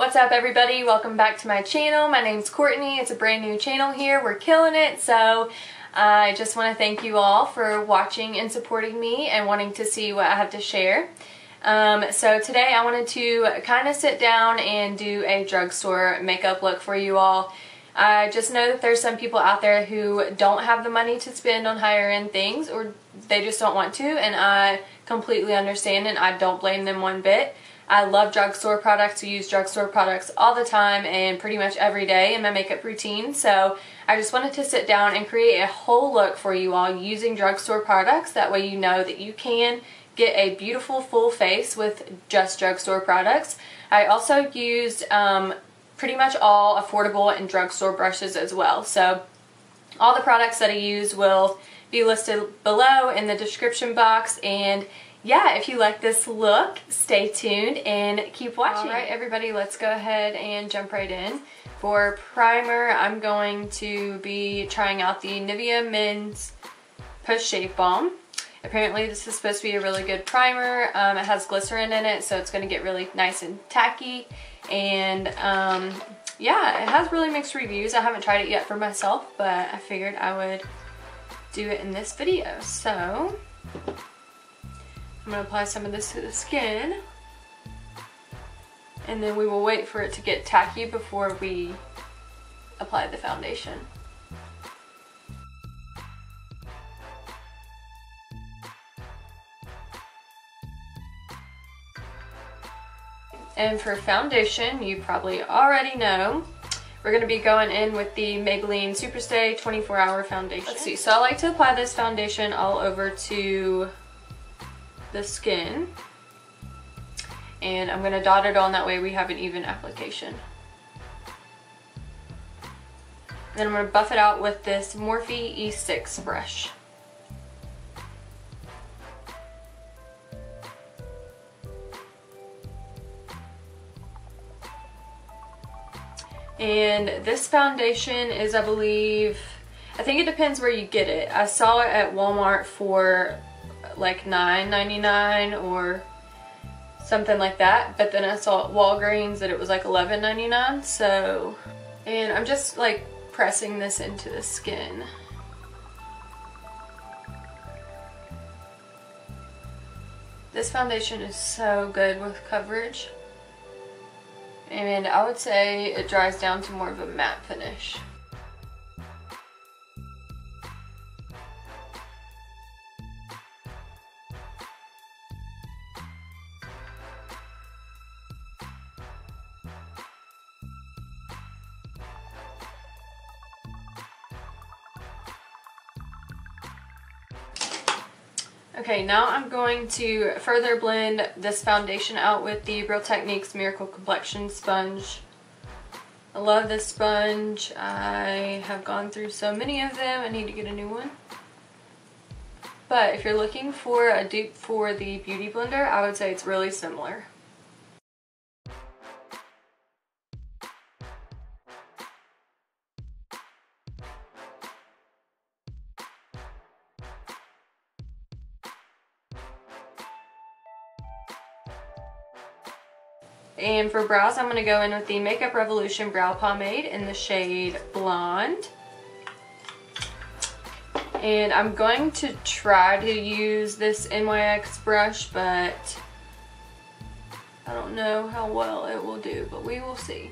What's up everybody? Welcome back to my channel. My name's Courtney. It's a brand new channel here. We're killing it. So I just want to thank you all for watching and supporting me and wanting to see what I have to share. So today I wanted to kind of sit down and do a drugstore makeup look for you all. I just know that there's some people out there who don't have the money to spend on higher end things, or they just don't want to, and I completely understand and I don't blame them one bit. I love drugstore products. I use drugstore products all the time and pretty much every day in my makeup routine. So I just wanted to sit down and create a whole look for you all using drugstore products. That way you know that you can get a beautiful full face with just drugstore products. I also used pretty much all affordable and drugstore brushes as well. So all the products that I use will be listed below in the description box, and yeah, if you like this look, stay tuned and keep watching. Alright everybody, let's go ahead and jump right in. For primer, I'm going to be trying out the Nivea Men's Post Shave Balm. Apparently this is supposed to be a really good primer. It has glycerin in it, so it's going to get really nice and tacky. And yeah, it has really mixed reviews. I haven't tried it yet for myself, but I figured I would do it in this video. So I'm going to apply some of this to the skin, and then we will wait for it to get tacky before we apply the foundation. And for foundation, you probably already know, we're going to be going in with the Maybelline SuperStay 24-hour foundation. Let's see, so I like to apply this foundation all over to the skin, and I'm going to dot it on, that way we have an even application. Then I'm going to buff it out with this Morphe E7 brush. And this foundation is, I think it depends where you get it. I saw it at Walmart for like $9.99 or something like that, but then I saw at Walgreens that it was like $11.99. So, and I'm just like pressing this into the skin. This foundation is so good with coverage, and I would say it dries down to more of a matte finish. Okay, now I'm going to further blend this foundation out with the Real Techniques Miracle Complexion sponge. I love this sponge. I have gone through so many of them. I need to get a new one. But if you're looking for a dupe for the Beauty Blender, I would say it's really similar. And for brows, I'm going to go in with the Makeup Revolution Brow Pomade in the shade Blonde. And I'm going to try to use this NYX brush, but I don't know how well it will do, but we will see.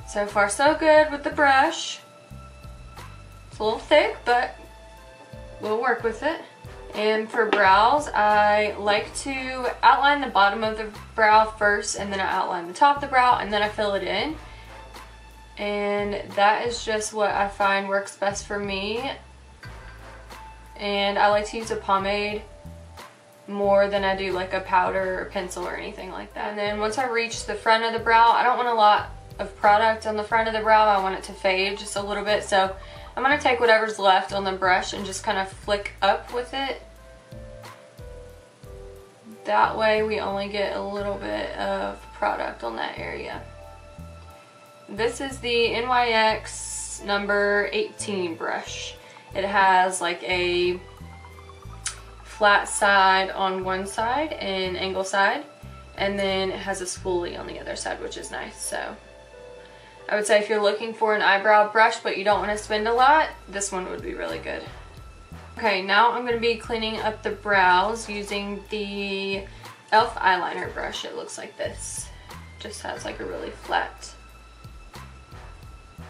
So far so good with the brush. It's a little thick, but we'll work with it. And for brows, I like to outline the bottom of the brow first, and then I outline the top of the brow, and then I fill it in. And that is just what I find works best for me. And I like to use a pomade more than I do like a powder or pencil or anything like that. And then once I reach the front of the brow, I don't want a lot of product on the front of the brow. I want it to fade just a little bit, so I'm going to take whatever's left on the brush and just kind of flick up with it. That way we only get a little bit of product on that area. This is the NYX NYX number 18 brush. It has like a flat side on one side and angle side, and then it has a spoolie on the other side, which is nice. So I would say if you're looking for an eyebrow brush but you don't want to spend a lot, this one would be really good. Okay, now I'm going to be cleaning up the brows using the e.l.f. eyeliner brush. It looks like this. Just has like a really flat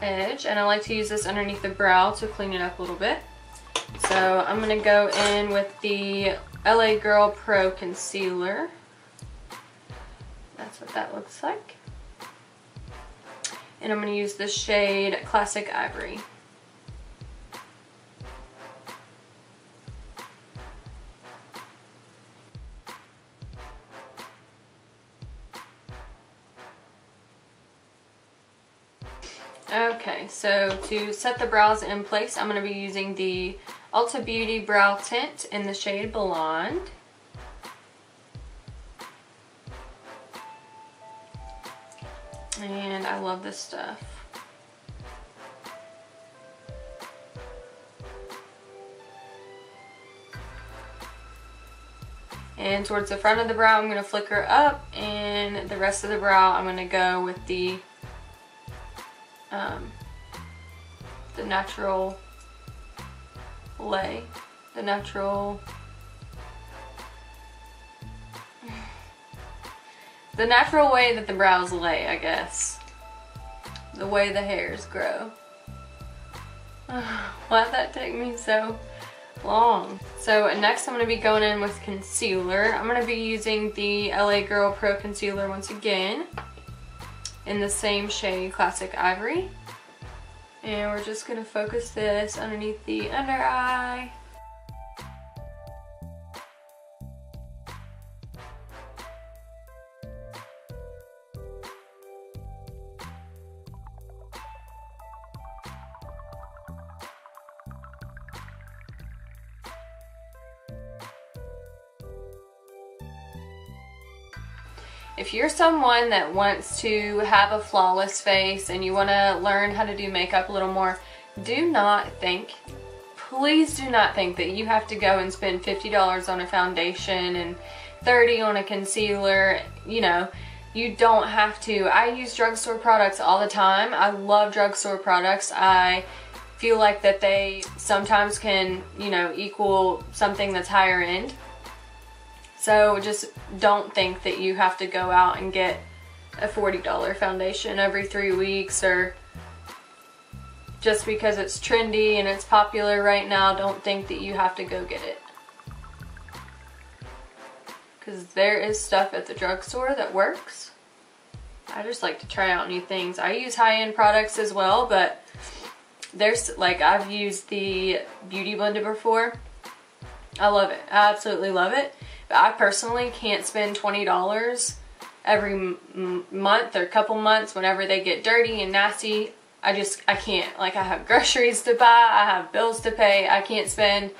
edge, and I like to use this underneath the brow to clean it up a little bit. So I'm going to go in with the LA Girl Pro Concealer. That's what that looks like. And I'm going to use the shade Classic Ivory. Okay, so to set the brows in place, I'm going to be using the Ulta Beauty Brow Tint in the shade Blonde. And I love this stuff. And towards the front of the brow, I'm going to flicker up, and the rest of the brow, I'm going to go with the natural lay, the natural way that the brows lay, I guess. The way the hairs grow. Why'd that take me so long? So next I'm going to be going in with concealer. I'm going to be using the LA Girl Pro Concealer once again in the same shade, Classic Ivory. And we're just going to focus this underneath the under eye. If you're someone that wants to have a flawless face and you want to learn how to do makeup a little more, do not think, please do not think that you have to go and spend $50 on a foundation and $30 on a concealer. You know, you don't have to. I use drugstore products all the time. I love drugstore products. I feel like that they sometimes can, you know, equal something that's higher end. So just don't think that you have to go out and get a $40 foundation every 3 weeks, or just because it's trendy and it's popular right now, don't think that you have to go get it. Because there is stuff at the drugstore that works. I just like to try out new things. I use high-end products as well, but there's, like, I've used the Beauty Blender before. I love it. I absolutely love it. But I personally can't spend $20 every month or couple months whenever they get dirty and nasty. I can't. Like, I have groceries to buy, I have bills to pay. I can't spend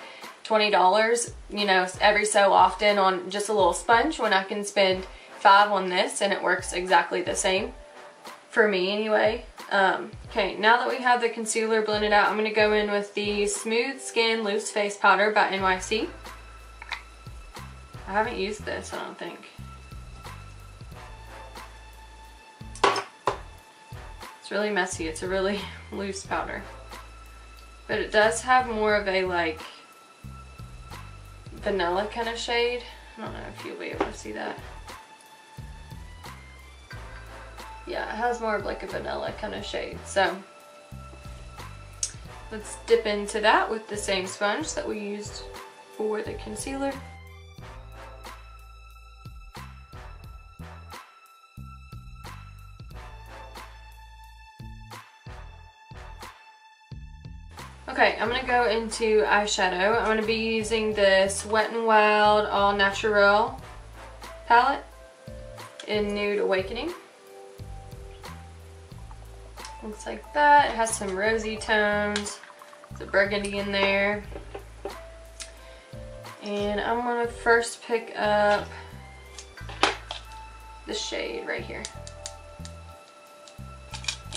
$20, you know, every so often on just a little sponge when I can spend $5 on this and it works exactly the same. For me anyway. Okay, now that we have the concealer blended out, I'm going to go in with the Smooth Skin Loose Face Powder by NYX. I haven't used this, I don't think. It's really messy. It's a really loose powder. But it does have more of a, like, vanilla kind of shade. I don't know if you'll be able to see that. Yeah, it has more of like a vanilla kind of shade. So let's dip into that with the same sponge that we used for the concealer. Okay, I'm going to go into eyeshadow. I'm going to be using this Wet n Wild All Naturel palette in Nude Awakening. Looks like that. It has some rosy tones. There's a burgundy in there. And I'm going to first pick up the shade right here.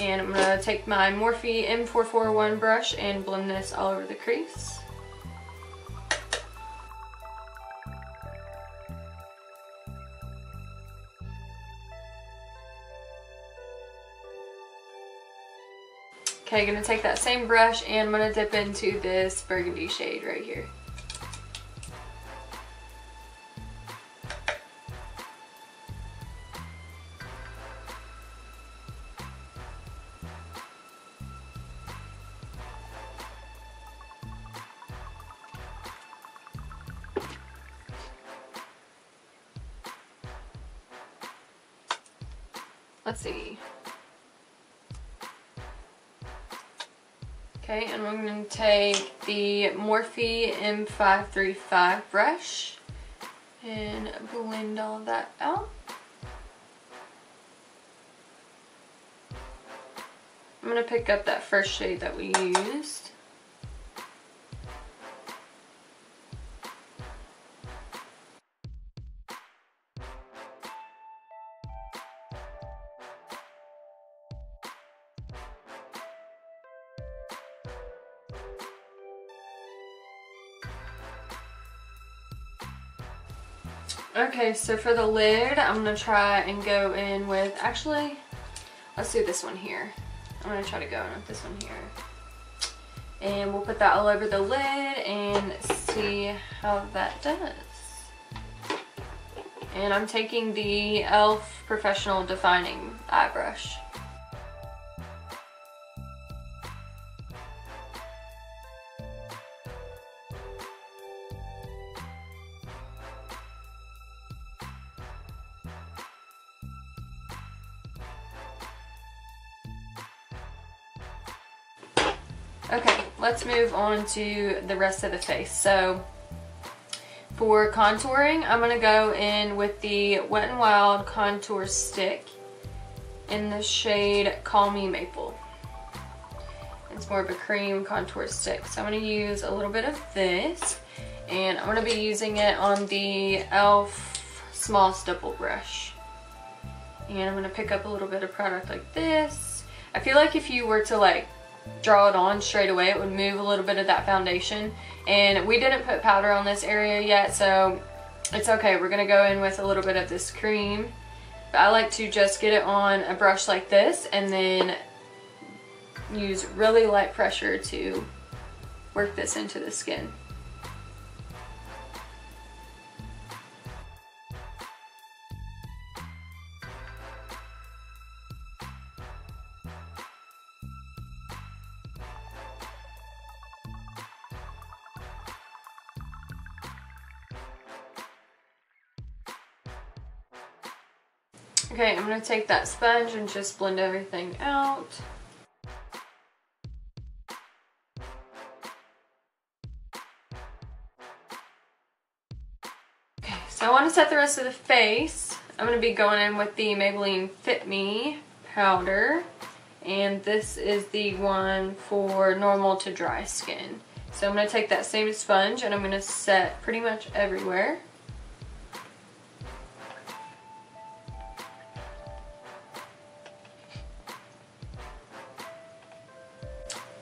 And I'm going to take my Morphe M441 brush and blend this all over the crease. Okay, going to take that same brush and I'm going to dip into this burgundy shade right here. Let's see. Okay, and I'm going to take the Morphe M535 brush and blend all of that out. I'm going to pick up that first shade that we used. Okay, so for the lid, I'm going to try and go in with, actually, let's do this one here. I'm going to try to go in with this one here. And we'll put that all over the lid and see how that does. And I'm taking the e.l.f. Professional Defining Eye Brush. Okay, let's move on to the rest of the face. So for contouring, I'm going to go in with the Wet n Wild Contour Stick in the shade Call Me Maple. It's more of a cream contour stick. So I'm going to use a little bit of this, and I'm going to be using it on the e.l.f. Small Stipple brush. And I'm going to pick up a little bit of product like this. I feel like if you were to like draw it on straight away, it would move a little bit of that foundation, and we didn't put powder on this area yet, so it's okay. We're gonna go in with a little bit of this cream, but I like to just get it on a brush like this and then use really light pressure to work this into the skin. Okay, I'm going to take that sponge and just blend everything out. Okay, so I want to set the rest of the face. I'm going to be going in with the Maybelline Fit Me powder. And this is the one for normal to dry skin. So I'm going to take that same sponge and I'm going to set pretty much everywhere.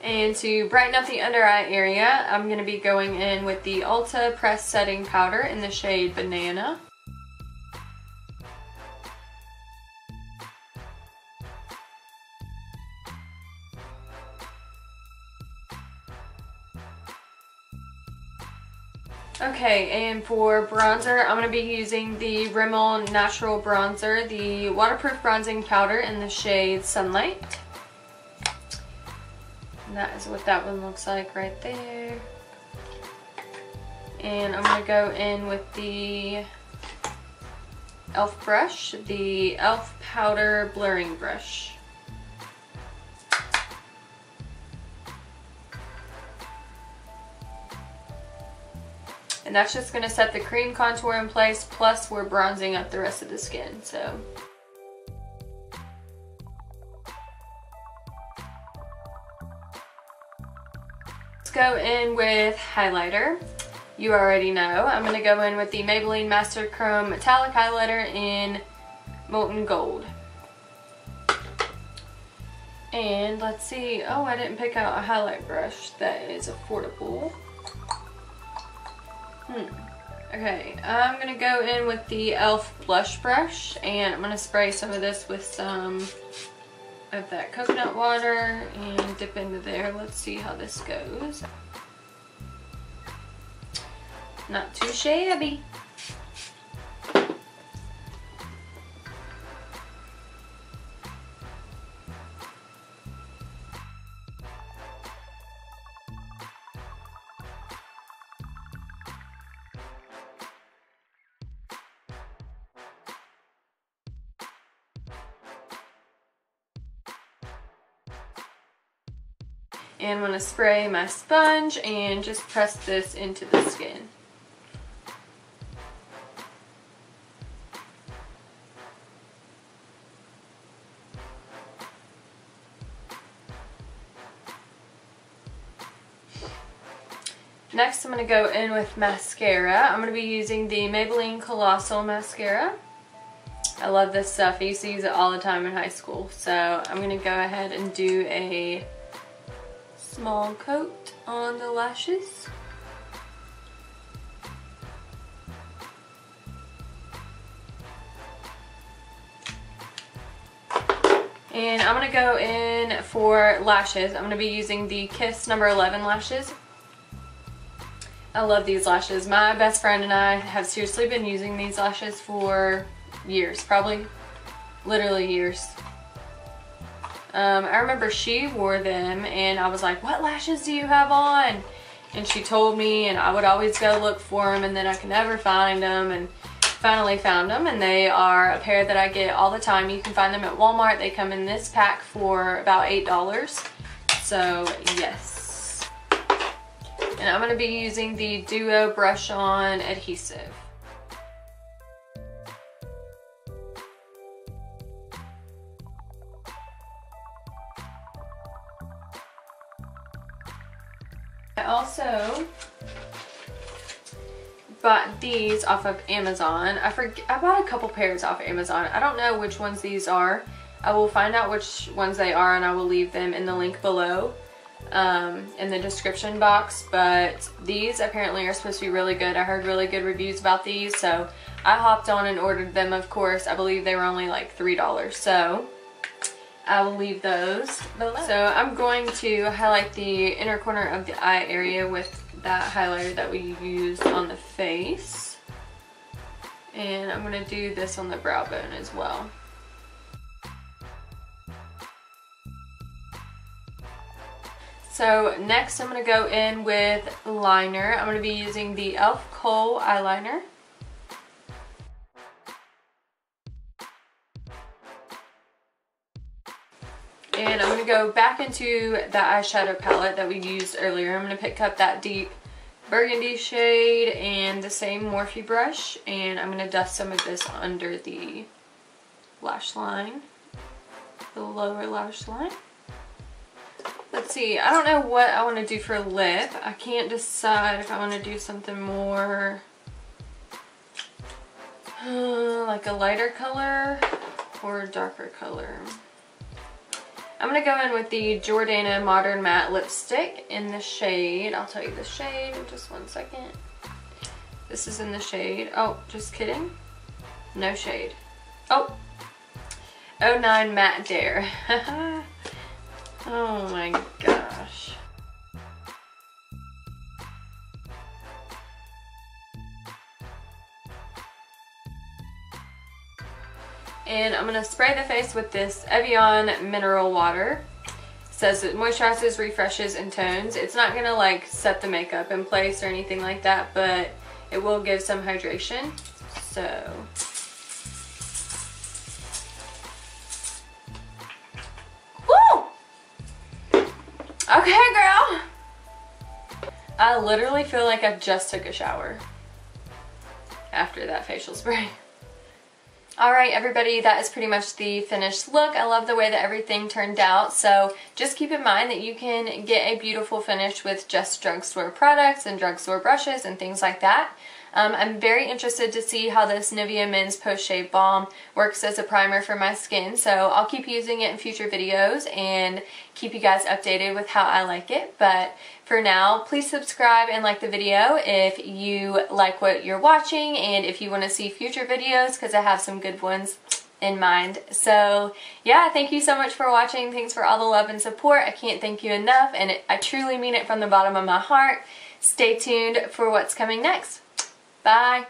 And to brighten up the under eye area, I'm going to be going in with the Ulta Press Setting Powder in the shade Banana. Okay, and for bronzer, I'm going to be using the Rimmel Natural Bronzer, the waterproof bronzing powder in the shade Sunlight. And that is what that one looks like right there. And I'm going to go in with the e.l.f. brush, the e.l.f. Powder Blurring Brush. And that's just going to set the cream contour in place, plus we're bronzing up the rest of the skin. So let's go in with highlighter. You already know. I'm going to go in with the Maybelline Master Chrome Metallic Highlighter in Molten Gold. And let's see. Oh, I didn't pick out a highlight brush that is affordable. Okay, I'm gonna go in with the e.l.f. blush brush, and I'm gonna spray some of this with some of that coconut water and dip into there. Let's see how this goes. Not too shabby. And I'm going to spray my sponge and just press this into the skin. Next, I'm going to go in with mascara. I'm going to be using the Maybelline Colossal mascara. I love this stuff. I used to use it all the time in high school. So I'm going to go ahead and do a small coat on the lashes. And I'm going to go in for lashes. I'm going to be using the Kiss number 11 lashes. I love these lashes. My best friend and I have seriously been using these lashes for years, probably literally years. I remember she wore them and I was like, what lashes do you have on? And she told me, and I would always go look for them and then I could never find them, and finally found them, and they are a pair that I get all the time. You can find them at Walmart. They come in this pack for about $8. So yes. And I'm going to be using the Duo Brush On Adhesive. I also bought these off of Amazon. I bought a couple pairs off Amazon. I don't know which ones these are. I will find out which ones they are and I will leave them in the link below in the description box. But these apparently are supposed to be really good. I heard really good reviews about these, so I hopped on and ordered them, of course. I believe they were only like $3, so I will leave those below. So I'm going to highlight the inner corner of the eye area with that highlighter that we used on the face. And I'm going to do this on the brow bone as well. So next I'm going to go in with liner. I'm going to be using the e.l.f. Kohl eyeliner. And I'm going to go back into the eyeshadow palette that we used earlier. I'm going to pick up that deep burgundy shade and the same Morphe brush, and I'm going to dust some of this under the lash line, the lower lash line. Let's see, I don't know what I want to do for lip. I can't decide if I want to do something more like a lighter color or a darker color. I'm going to go in with the Jordana Modern Matte Lipstick in the shade. I'll tell you the shade in just one second. This is in the shade. Oh, just kidding. No shade. Oh. 09 Matte Dare. Oh my gosh. And I'm going to spray the face with this Evian mineral water. It says it moisturizes, refreshes, and tones. It's not going to like set the makeup in place or anything like that, but it will give some hydration. So woo! Okay, girl. I literally feel like I just took a shower after that facial spray. Alright everybody, that is pretty much the finished look. I love the way that everything turned out. So just keep in mind that you can get a beautiful finish with just drugstore products and drugstore brushes and things like that. I'm very interested to see how this Nivea Men's Post Shave Balm works as a primer for my skin, so I'll keep using it in future videos and keep you guys updated with how I like it. But for now, please subscribe and like the video if you like what you're watching and if you want to see future videos, because I have some good ones in mind. So yeah, thank you so much for watching. Thanks for all the love and support. I can't thank you enough, and I truly mean it from the bottom of my heart. Stay tuned for what's coming next. Bye.